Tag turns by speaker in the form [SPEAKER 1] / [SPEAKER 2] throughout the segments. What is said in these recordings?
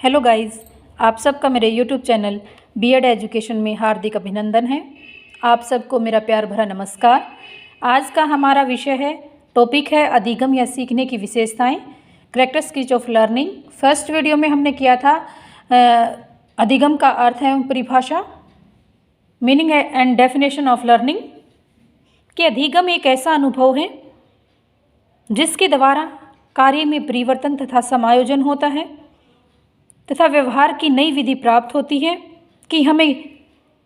[SPEAKER 1] Hello guys, आप सबका मेरे यूट्यूब चैनल बीएड एजुकेशन में हार्दिक अभिनंदन है। आप सबको मेरा प्यार भरा नमस्कार। आज का हमारा विषय है, टॉपिक है अधिगम या सीखने की विशेषताएं, characteristics of learning. First video में हमने किया था अधिगम का अर्थ एवं परिभाषा, मीनिंग है एंड डेफिनेशन ऑफ लर्निंग, कि अधिगम एक ऐसा अनुभव है जिसके द्वारा कार्य में परिवर्तन तथा समायोजन होता है तथा व्यवहार की नई विधि प्राप्त होती है कि हमें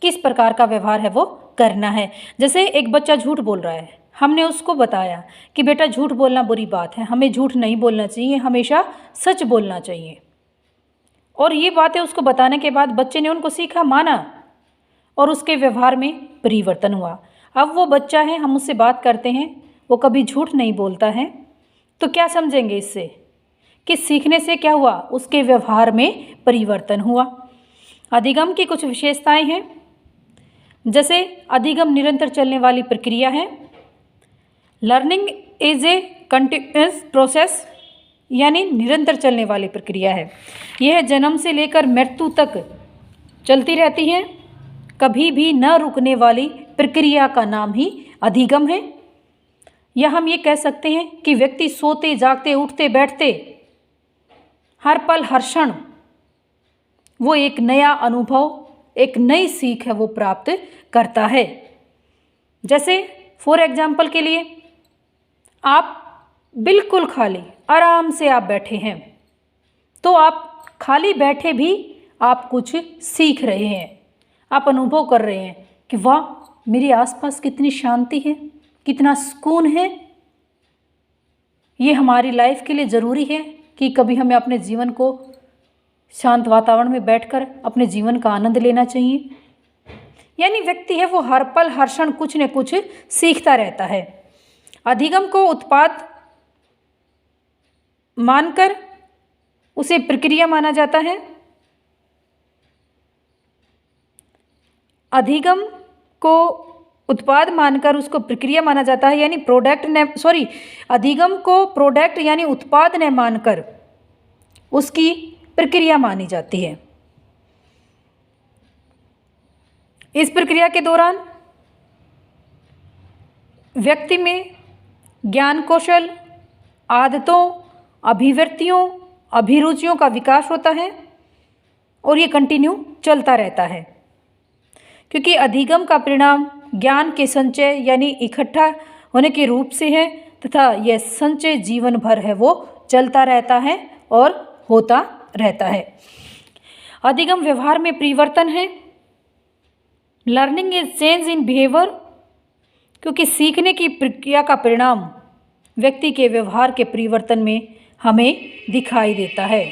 [SPEAKER 1] किस प्रकार का व्यवहार है वो करना है। जैसे एक बच्चा झूठ बोल रहा है, हमने उसको बताया कि बेटा झूठ बोलना बुरी बात है, हमें झूठ नहीं बोलना चाहिए, हमेशा सच बोलना चाहिए। और ये बातें उसको बताने के बाद बच्चे ने उनको सीखा, माना और उसके व्यवहार में परिवर्तन हुआ। अब वो बच्चा है, हम उससे बात करते हैं, वो कभी झूठ नहीं बोलता है, तो क्या समझेंगे इससे कि सीखने से क्या हुआ, उसके व्यवहार में परिवर्तन हुआ। अधिगम की कुछ विशेषताएं हैं, जैसे अधिगम निरंतर चलने वाली प्रक्रिया है। Learning is a continuous process, यानी निरंतर चलने वाली प्रक्रिया है। यह जन्म से लेकर मृत्यु तक चलती रहती है, कभी भी न रुकने वाली प्रक्रिया का नाम ही अधिगम है। या हम ये कह सकते हैं कि व्यक्ति सोते जागते उठते बैठते हर पल हर क्षण वो एक नया अनुभव, एक नई सीख है वो प्राप्त करता है। जैसे फॉर एग्जाम्पल के लिए, आप बिल्कुल खाली आराम से आप बैठे हैं, तो आप खाली बैठे भी आप कुछ सीख रहे हैं, आप अनुभव कर रहे हैं कि वाह, मेरे आसपास कितनी शांति है, कितना सुकून है। ये हमारी लाइफ के लिए ज़रूरी है कि कभी हमें अपने जीवन को शांत वातावरण में बैठकर अपने जीवन का आनंद लेना चाहिए। यानी व्यक्ति है वो हर पल हर क्षण कुछ न कुछ सीखता रहता है। अधिगम को उत्पाद मानकर उसे प्रक्रिया माना जाता है। अधिगम को उत्पाद मानकर उसको प्रक्रिया माना जाता है, यानी अधिगम को प्रोडक्ट यानी उत्पाद न मानकर उसकी प्रक्रिया मानी जाती है। इस प्रक्रिया के दौरान व्यक्ति में ज्ञान कौशल, आदतों, अभिवृत्तियों, अभिरुचियों का विकास होता है और ये कंटिन्यू चलता रहता है, क्योंकि अधिगम का परिणाम ज्ञान के संचय यानी इकट्ठा होने के रूप से है तथा यह संचय जीवन भर है वो चलता रहता है और होता रहता है। अधिगम व्यवहार में परिवर्तन है। Learning is change in behaviour, क्योंकि सीखने की प्रक्रिया का परिणाम व्यक्ति के व्यवहार के परिवर्तन में हमें दिखाई देता है।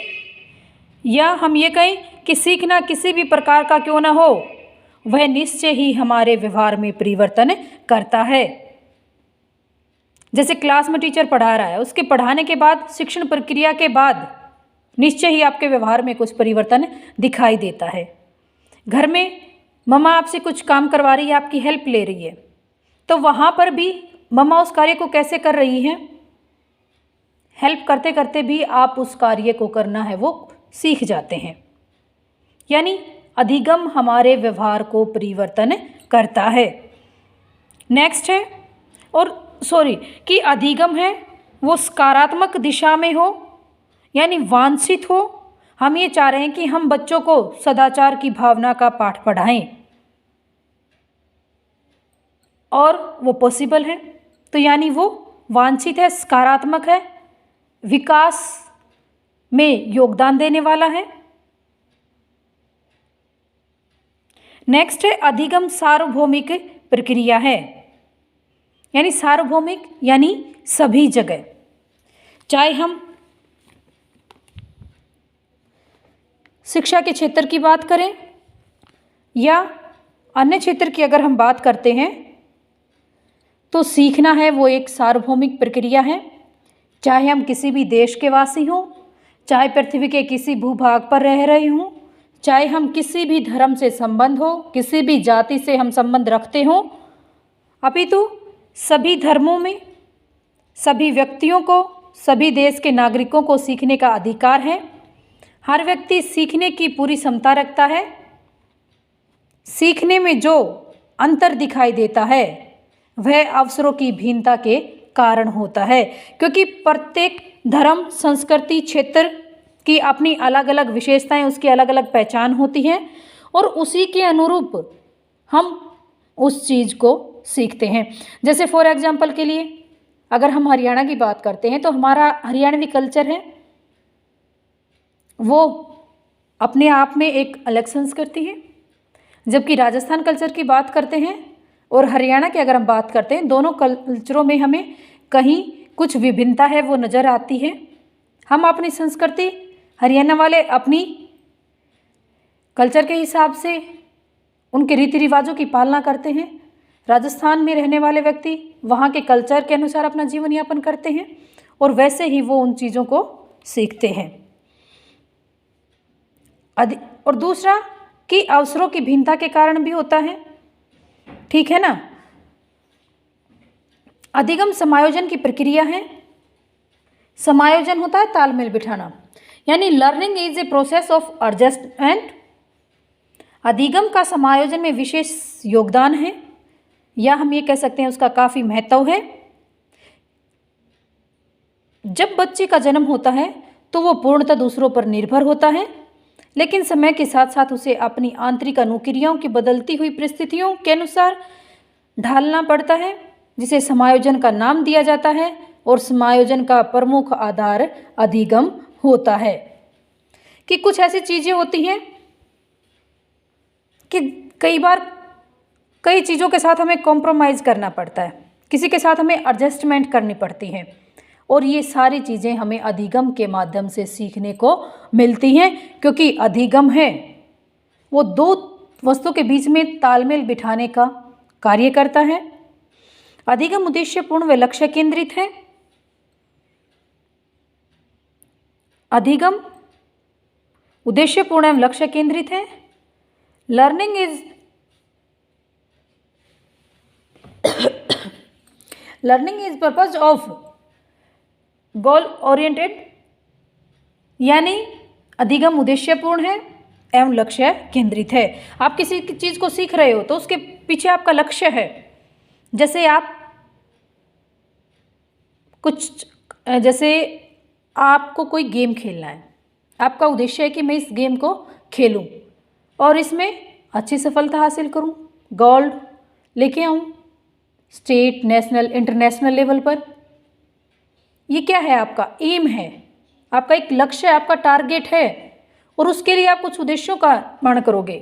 [SPEAKER 1] या हम ये कहें कि सीखना किसी भी प्रकार का क्यों ना हो, वह निश्चय ही हमारे व्यवहार में परिवर्तन करता है। जैसे क्लास में टीचर पढ़ा रहा है, उसके पढ़ाने के बाद, शिक्षण प्रक्रिया के बाद निश्चय ही आपके व्यवहार में कुछ परिवर्तन दिखाई देता है। घर में मम्मा आपसे कुछ काम करवा रही है, आपकी हेल्प ले रही है, तो वहाँ पर भी मम्मा उस कार्य को कैसे कर रही हैं, हेल्प करते करते भी आप उस कार्य को करना है वो सीख जाते हैं। यानी अधिगम हमारे व्यवहार को परिवर्तन करता है। नेक्स्ट है कि अधिगम है वो सकारात्मक दिशा में हो, यानी वांछित हो। हम ये चाह रहे हैं कि हम बच्चों को सदाचार की भावना का पाठ पढ़ाएं और वो पॉसिबल है, तो यानी वो वांछित है, सकारात्मक है, विकास में योगदान देने वाला है। नेक्स्ट है अधिगम सार्वभौमिक प्रक्रिया है, यानी सार्वभौमिक यानी सभी जगह, चाहे हम शिक्षा के क्षेत्र की बात करें या अन्य क्षेत्र की अगर हम बात करते हैं, तो सीखना है वो एक सार्वभौमिक प्रक्रिया है। चाहे हम किसी भी देश के वासी हों, चाहे पृथ्वी के किसी भूभाग पर रह रहे हों, चाहे हम किसी भी धर्म से संबंध हो, किसी भी जाति से हम संबंध रखते हों, अपितु सभी धर्मों में सभी व्यक्तियों को, सभी देश के नागरिकों को सीखने का अधिकार है। हर व्यक्ति सीखने की पूरी क्षमता रखता है। सीखने में जो अंतर दिखाई देता है वह अवसरों की भिन्नता के कारण होता है, क्योंकि प्रत्येक धर्म, संस्कृति, क्षेत्र की अपनी अलग अलग विशेषताएं, उसकी अलग अलग पहचान होती है और उसी के अनुरूप हम उस चीज़ को सीखते हैं। जैसे फॉर एग्जांपल के लिए अगर हम हरियाणा की बात करते हैं तो हमारा हरियाणवी कल्चर है वो अपने आप में एक अलग संस्कृति है। जबकि राजस्थान कल्चर की बात करते हैं और हरियाणा की अगर हम बात करते हैं, दोनों कल्चरों में हमें कहीं कुछ विभिन्नता है वो नज़र आती है। हम अपनी संस्कृति, हरियाणा वाले अपनी कल्चर के हिसाब से उनके रीति रिवाजों की पालना करते हैं। राजस्थान में रहने वाले व्यक्ति वहाँ के कल्चर के अनुसार अपना जीवन यापन करते हैं और वैसे ही वो उन चीज़ों को सीखते हैं। और दूसरा कि अवसरों की भिन्नता के कारण भी होता है, ठीक है ना। अधिगम समायोजन की प्रक्रिया है। समायोजन होता है तालमेल बिठाना, यानी learning is a process of adjustment. अधिगम का समायोजन में विशेष योगदान है, या हम ये कह सकते हैं उसका काफ़ी महत्व है। जब बच्चे का जन्म होता है तो वो पूर्णतः दूसरों पर निर्भर होता है, लेकिन समय के साथ साथ उसे अपनी आंतरिक अनुक्रियाओं की बदलती हुई परिस्थितियों के अनुसार ढालना पड़ता है, जिसे समायोजन का नाम दिया जाता है। और समायोजन का प्रमुख आधार अधिगम होता है। कि कुछ ऐसी चीज़ें होती हैं कि कई बार कई चीज़ों के साथ हमें कॉम्प्रोमाइज़ करना पड़ता है, किसी के साथ हमें एडजस्टमेंट करनी पड़ती है, और ये सारी चीज़ें हमें अधिगम के माध्यम से सीखने को मिलती हैं। क्योंकि अधिगम है वो दो वस्तुओं के बीच में तालमेल बिठाने का कार्य करता है। अधिगम उद्देश्यपूर्ण व लक्ष्य केंद्रित है। अधिगम उद्देश्यपूर्ण एवं लक्ष्य केंद्रित है। Learning is purpose of goal oriented, यानी अधिगम उद्देश्यपूर्ण है एवं लक्ष्य केंद्रित है। आप किसी चीज़ को सीख रहे हो तो उसके पीछे आपका लक्ष्य है। जैसे आपको कोई गेम खेलना है, आपका उद्देश्य है कि मैं इस गेम को खेलूं और इसमें अच्छी सफलता हासिल करूं, गोल्ड लेके आऊं स्टेट, नेशनल, इंटरनेशनल लेवल पर। ये क्या है? आपका एम है, आपका एक लक्ष्य है, आपका टारगेट है, और उसके लिए आप कुछ उद्देश्यों का निर्माण करोगे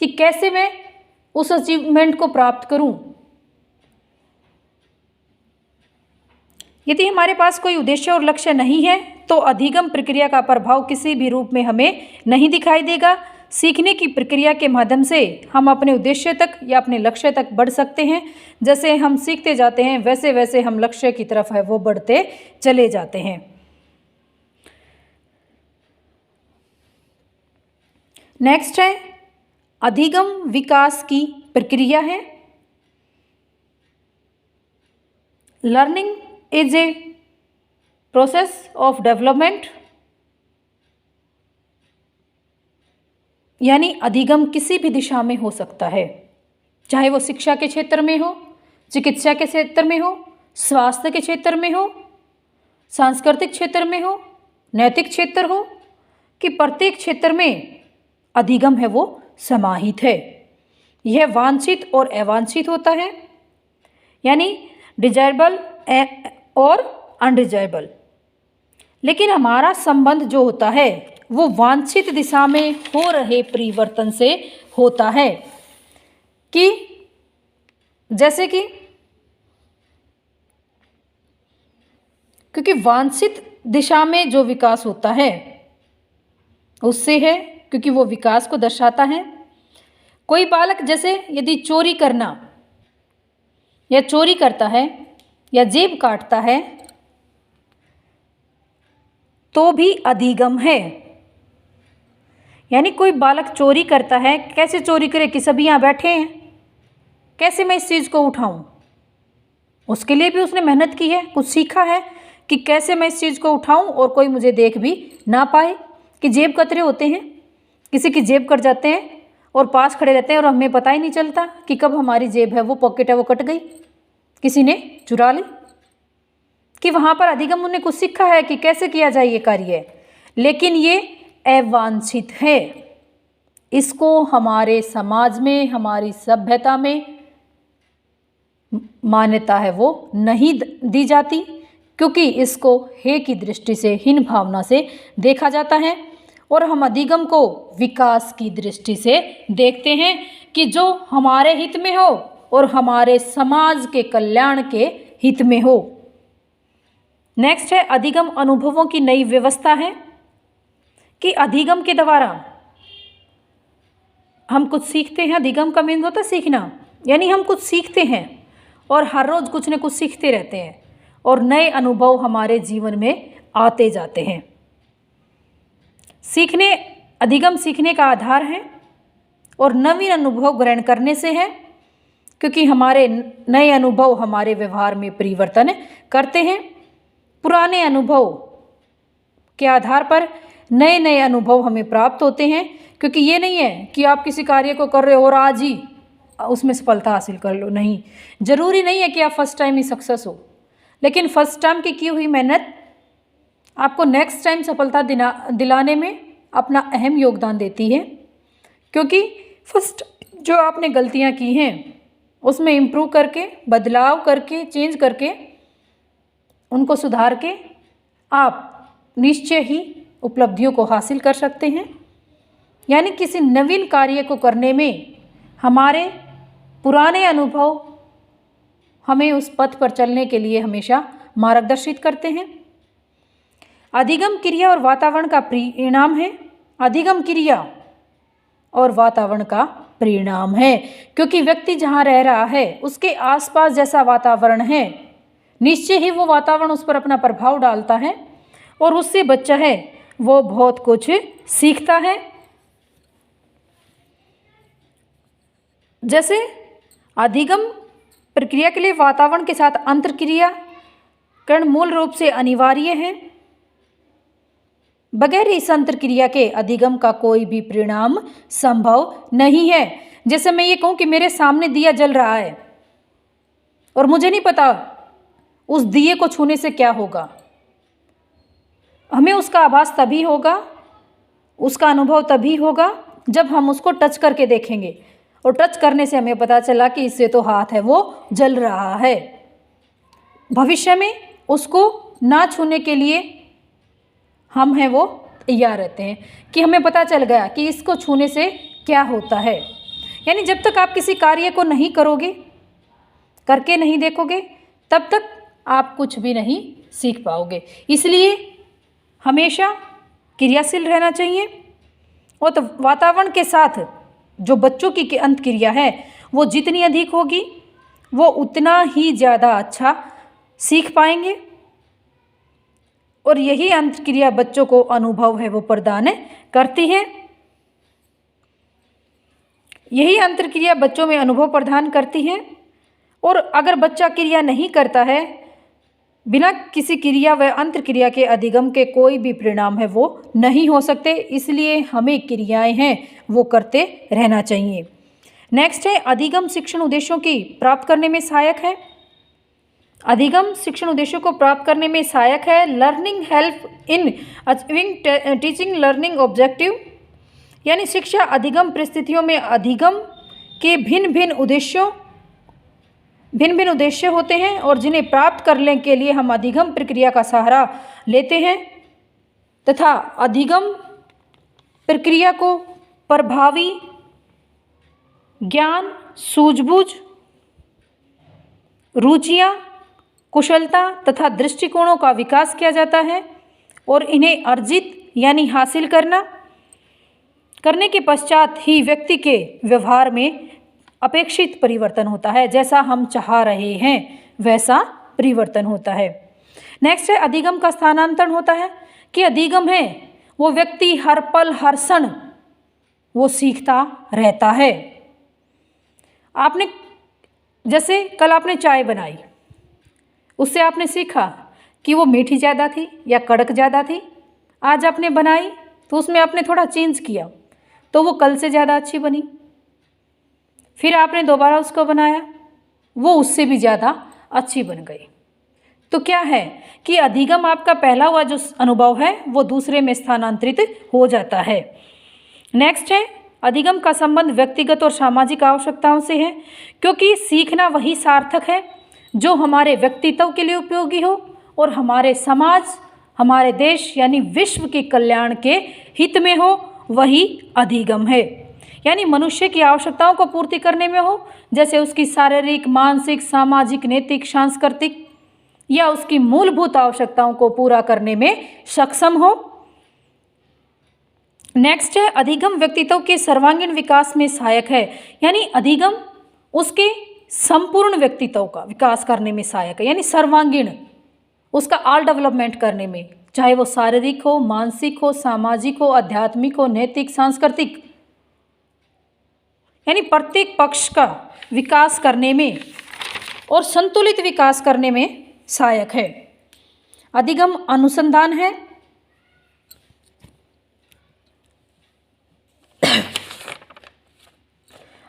[SPEAKER 1] कि कैसे मैं उस अचीवमेंट को प्राप्त करूं। यदि हमारे पास कोई उद्देश्य और लक्ष्य नहीं है तो अधिगम प्रक्रिया का प्रभाव किसी भी रूप में हमें नहीं दिखाई देगा। सीखने की प्रक्रिया के माध्यम से हम अपने उद्देश्य तक या अपने लक्ष्य तक बढ़ सकते हैं। जैसे हम सीखते जाते हैं वैसे वैसे हम लक्ष्य की तरफ है वो बढ़ते चले जाते हैं। नेक्स्ट है अधिगम विकास की प्रक्रिया है। Learning is a process of development, यानी अधिगम किसी भी दिशा में हो सकता है, चाहे वो शिक्षा के क्षेत्र में हो, चिकित्सा के क्षेत्र में हो, स्वास्थ्य के क्षेत्र में हो, सांस्कृतिक क्षेत्र में हो, नैतिक क्षेत्र हो, कि प्रत्येक क्षेत्र में अधिगम है वो समाहित है। यह वांछित और अवांछित होता है, यानी डिजायरेबल और अनडिजायरेबल। लेकिन हमारा संबंध जो होता है वो वांछित दिशा में हो रहे परिवर्तन से होता है। कि जैसे कि क्योंकि वांछित दिशा में जो विकास होता है उससे है, क्योंकि वो विकास को दर्शाता है। कोई बालक जैसे यदि चोरी करना या चोरी करता है या जेब काटता है तो भी अधिगम है। यानी कोई बालक चोरी करता है, कैसे चोरी करे कि सभी यहाँ बैठे हैं, कैसे मैं इस चीज़ को उठाऊं, उसके लिए भी उसने मेहनत की है, कुछ सीखा है कि कैसे मैं इस चीज़ को उठाऊं और कोई मुझे देख भी ना पाए। कि जेब कतरे होते हैं, किसी की जेब कट जाते हैं और पास खड़े रहते हैं और हमें पता ही नहीं चलता कि कब हमारी जेब है, वो पॉकेट है, वो कट गई, किसी ने चुरा ली, कि वहाँ पर अधिगम ने कुछ सीखा है कि कैसे किया जाए ये कार्य, लेकिन ये अवांछित है। इसको हमारे समाज में, हमारी सभ्यता में मान्यता है वो नहीं दी जाती, क्योंकि इसको हे की दृष्टि से, हीन भावना से देखा जाता है और हम अधिगम को विकास की दृष्टि से देखते हैं कि जो हमारे हित में हो और हमारे समाज के कल्याण के हित में हो। नेक्स्ट है अधिगम अनुभवों की नई व्यवस्था है, कि अधिगम के द्वारा हम कुछ सीखते हैं। अधिगम का मीन होता है सीखना, यानी हम कुछ सीखते हैं और हर रोज कुछ न कुछ सीखते रहते हैं और नए अनुभव हमारे जीवन में आते जाते हैं। सीखने, अधिगम सीखने का आधार है और नवीन अनुभव ग्रहण करने से है, क्योंकि हमारे नए अनुभव हमारे व्यवहार में परिवर्तन करते हैं। पुराने अनुभव के आधार पर नए नए अनुभव हमें प्राप्त होते हैं, क्योंकि ये नहीं है कि आप किसी कार्य को कर रहे हो और आज ही उसमें सफलता हासिल कर लो। नहीं, जरूरी नहीं है कि आप फर्स्ट टाइम ही सक्सेस हो, लेकिन फर्स्ट टाइम की हुई मेहनत आपको नेक्स्ट टाइम सफलता दिलाने में अपना अहम योगदान देती है, क्योंकि फर्स्ट जो आपने गलतियां की हैं उसमें इम्प्रूव करके, बदलाव करके, चेंज करके, उनको सुधार के आप निश्चय ही उपलब्धियों को हासिल कर सकते हैं। यानी किसी नवीन कार्य को करने में हमारे पुराने अनुभव हमें उस पथ पर चलने के लिए हमेशा मार्गदर्शित करते हैं। अधिगम क्रिया और वातावरण का परिणाम है। अधिगम क्रिया और वातावरण का परिणाम है, क्योंकि व्यक्ति जहाँ रह रहा है उसके आसपास जैसा वातावरण है, निश्चय ही वो वातावरण उस पर अपना प्रभाव डालता है और उससे बच्चा है वो बहुत कुछ सीखता है। जैसे अधिगम प्रक्रिया के लिए वातावरण के साथ अंतर्क्रियाकरण मूल रूप से अनिवार्य है। बगैर इस अंतर्क्रिया के अधिगम का कोई भी परिणाम संभव नहीं है। जैसे मैं ये कहूँ कि मेरे सामने दिया जल रहा है और मुझे नहीं पता उस दिए को छूने से क्या होगा, हमें उसका आभास तभी होगा, उसका अनुभव तभी होगा जब हम उसको टच करके देखेंगे, और टच करने से हमें पता चला कि इससे तो हाथ है वो जल रहा है। भविष्य में उसको ना छूने के लिए हम हैं वो तैयार रहते हैं कि हमें पता चल गया कि इसको छूने से क्या होता है। यानी जब तक आप किसी कार्य को नहीं करोगे, करके नहीं देखोगे, तब तक आप कुछ भी नहीं सीख पाओगे। इसलिए हमेशा क्रियाशील रहना चाहिए। और तो वातावरण के साथ जो बच्चों की अंतक्रिया है वो जितनी अधिक होगी वो उतना ही ज़्यादा अच्छा सीख पाएंगे, और यही अंतक्रिया बच्चों को अनुभव है वो प्रदान करती है। यही अंतर्क्रिया बच्चों में अनुभव प्रदान करती है। और अगर बच्चा क्रिया नहीं करता है, बिना किसी क्रिया व अंतर्क्रिया के अधिगम के कोई भी परिणाम है वो नहीं हो सकते। इसलिए हमें क्रियाएं हैं वो करते रहना चाहिए। नेक्स्ट है अधिगम शिक्षण उद्देश्यों की प्राप्त करने में सहायक है। अधिगम शिक्षण उद्देश्यों को प्राप्त करने में सहायक है। Learning help in achieving teaching learning objective, यानी शिक्षा अधिगम परिस्थितियों में अधिगम के भिन्न भिन्न उद्देश्य होते हैं और जिन्हें प्राप्त करने के लिए हम अधिगम प्रक्रिया का सहारा लेते हैं, तथा अधिगम प्रक्रिया को प्रभावी ज्ञान, सूझबूझ, रुचियाँ, कुशलता तथा दृष्टिकोणों का विकास किया जाता है और इन्हें अर्जित यानी हासिल करने के पश्चात ही व्यक्ति के व्यवहार में अपेक्षित परिवर्तन होता है। जैसा हम चाह रहे हैं वैसा परिवर्तन होता है। नेक्स्ट है अधिगम का स्थानांतरण होता है, कि अधिगम है वो व्यक्ति हर पल हर क्षण वो सीखता रहता है। आपने जैसे कल आपने चाय बनाई, उससे आपने सीखा कि वो मीठी ज़्यादा थी या कड़क ज़्यादा थी। आज आपने बनाई तो तो उसमें आपने थोड़ा चेंज किया तो वो कल से ज़्यादा अच्छी बनी। फिर आपने दोबारा उसको बनाया, वो उससे भी ज़्यादा अच्छी बन गई। तो क्या है कि अधिगम आपका पहला हुआ जो अनुभव है वो दूसरे में स्थानांतरित हो जाता है। नेक्स्ट है, अधिगम का संबंध व्यक्तिगत और सामाजिक आवश्यकताओं से है, क्योंकि सीखना वही सार्थक है जो हमारे व्यक्तित्व के लिए उपयोगी हो और हमारे समाज, हमारे देश यानी विश्व के कल्याण के हित में हो, वही अधिगम है। यानी मनुष्य की आवश्यकताओं को पूर्ति करने में हो, जैसे उसकी शारीरिक, मानसिक, सामाजिक, नैतिक, सांस्कृतिक या उसकी मूलभूत आवश्यकताओं को पूरा करने में सक्षम हो। नेक्स्ट है, अधिगम व्यक्तित्व के सर्वांगीण विकास में सहायक है। यानी अधिगम उसके संपूर्ण व्यक्तित्व का विकास करने में सहायक है, यानी सर्वांगीण, उसका ऑल डेवलपमेंट करने में, चाहे वो शारीरिक हो, मानसिक हो, सामाजिक हो, आध्यात्मिक हो, नैतिक, सांस्कृतिक, यानी प्रत्येक पक्ष का विकास करने में और संतुलित विकास करने में सहायक है। अधिगम अनुसंधान है।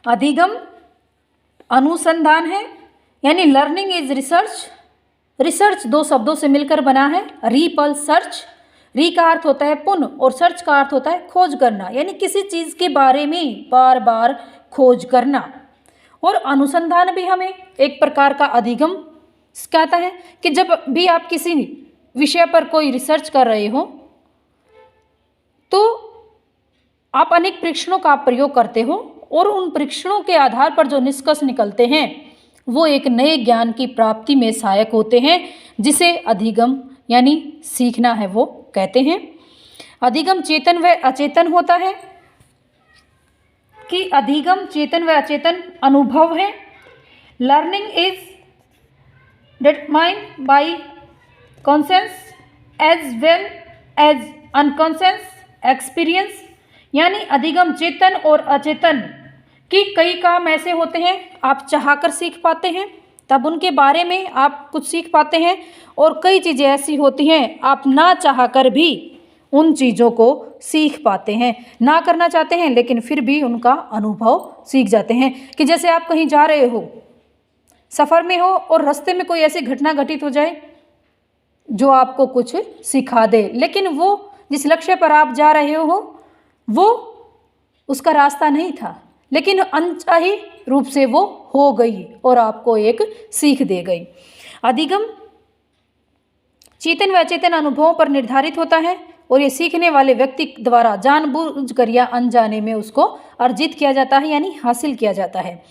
[SPEAKER 1] अधिगम अनुसंधान है, यानी लर्निंग इज रिसर्च। रिसर्च दो शब्दों से मिलकर बना है, री प्लस सर्च। री का अर्थ होता है पुनः और सर्च का अर्थ होता है खोज करना, यानी किसी चीज़ के बारे में बार बार खोज करना। और अनुसंधान भी हमें एक प्रकार का अधिगम कहता है कि जब भी आप किसी विषय पर कोई रिसर्च कर रहे हो तो आप अनेक परीक्षणों का प्रयोग करते हो और उन परीक्षणों के आधार पर जो निष्कर्ष निकलते हैं वो एक नए ज्ञान की प्राप्ति में सहायक होते हैं, जिसे अधिगम यानी सीखना है वो कहते हैं। अधिगम चेतन व अचेतन होता है कि अधिगम चेतन व अचेतन अनुभव है। Learning is determined by conscious as well as unconscious experience। यानी अधिगम चेतन और अचेतन की कई काम ऐसे होते हैं आप चाहकर सीख पाते हैं, तब उनके बारे में आप कुछ सीख पाते हैं, और कई चीज़ें ऐसी होती हैं आप ना चाहकर भी उन चीज़ों को सीख पाते हैं, ना करना चाहते हैं लेकिन फिर भी उनका अनुभव सीख जाते हैं। कि जैसे आप कहीं जा रहे हो, सफ़र में हो और रास्ते में कोई ऐसी घटना घटित हो जाए जो आपको कुछ सिखा दे, लेकिन वो जिस लक्ष्य पर आप जा रहे हो वो उसका रास्ता नहीं था, लेकिन अनचाही रूप से वो हो गई और आपको एक सीख दे गई। अधिगम चेतन व अचेतन अनुभवों पर निर्धारित होता है और ये सीखने वाले व्यक्ति द्वारा जानबूझकर या अनजाने में उसको अर्जित किया जाता है, यानी हासिल किया जाता है।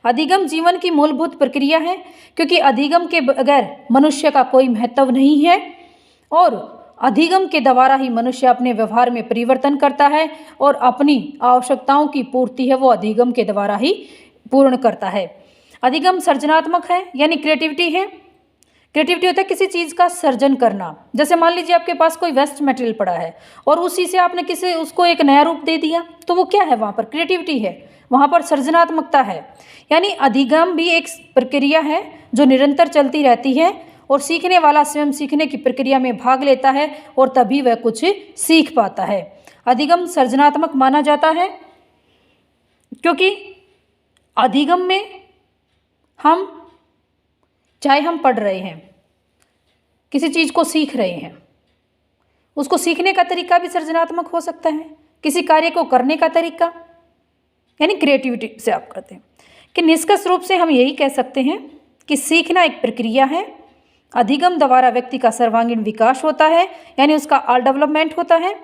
[SPEAKER 1] अधिगम जीवन की मूलभूत प्रक्रिया है, क्योंकि अधिगम के बगैर मनुष्य का कोई महत्व नहीं है और अधिगम के द्वारा ही मनुष्य अपने व्यवहार में परिवर्तन करता है और अपनी आवश्यकताओं की पूर्ति है वो अधिगम के द्वारा ही पूर्ण करता है। अधिगम सृजनात्मक है, यानी क्रिएटिविटी है। क्रिएटिविटी होता है किसी चीज़ का सर्जन करना। जैसे मान लीजिए आपके पास कोई वेस्ट मटेरियल पड़ा है और उसी से आपने उसको एक नया रूप दे दिया, तो वो क्या है, वहाँ पर क्रिएटिविटी है, वहाँ पर सृजनात्मकता है। यानी अधिगम भी एक प्रक्रिया है जो निरंतर चलती रहती है और सीखने वाला स्वयं सीखने की प्रक्रिया में भाग लेता है और तभी वह कुछ सीख पाता है। अधिगम सृजनात्मक माना जाता है क्योंकि अधिगम में चाहे हम पढ़ रहे हैं, किसी चीज़ को सीख रहे हैं, उसको सीखने का तरीका भी सृजनात्मक हो सकता है, किसी कार्य को करने का तरीका यानी क्रिएटिविटी से आप करते हैं। कि निष्कर्ष रूप से हम यही कह सकते हैं कि सीखना एक प्रक्रिया है। अधिगम द्वारा व्यक्ति का सर्वांगीण विकास होता है, यानी उसका ऑल डेवलपमेंट होता है,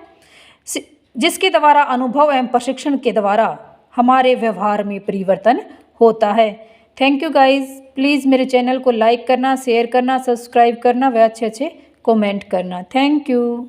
[SPEAKER 1] जिसके द्वारा अनुभव एवं प्रशिक्षण के द्वारा हमारे व्यवहार में परिवर्तन होता है। Thank you guys. प्लीज़ मेरे चैनल को लाइक करना, शेयर करना, सब्सक्राइब करना व अच्छे अच्छे कमेंट करना। Thank you.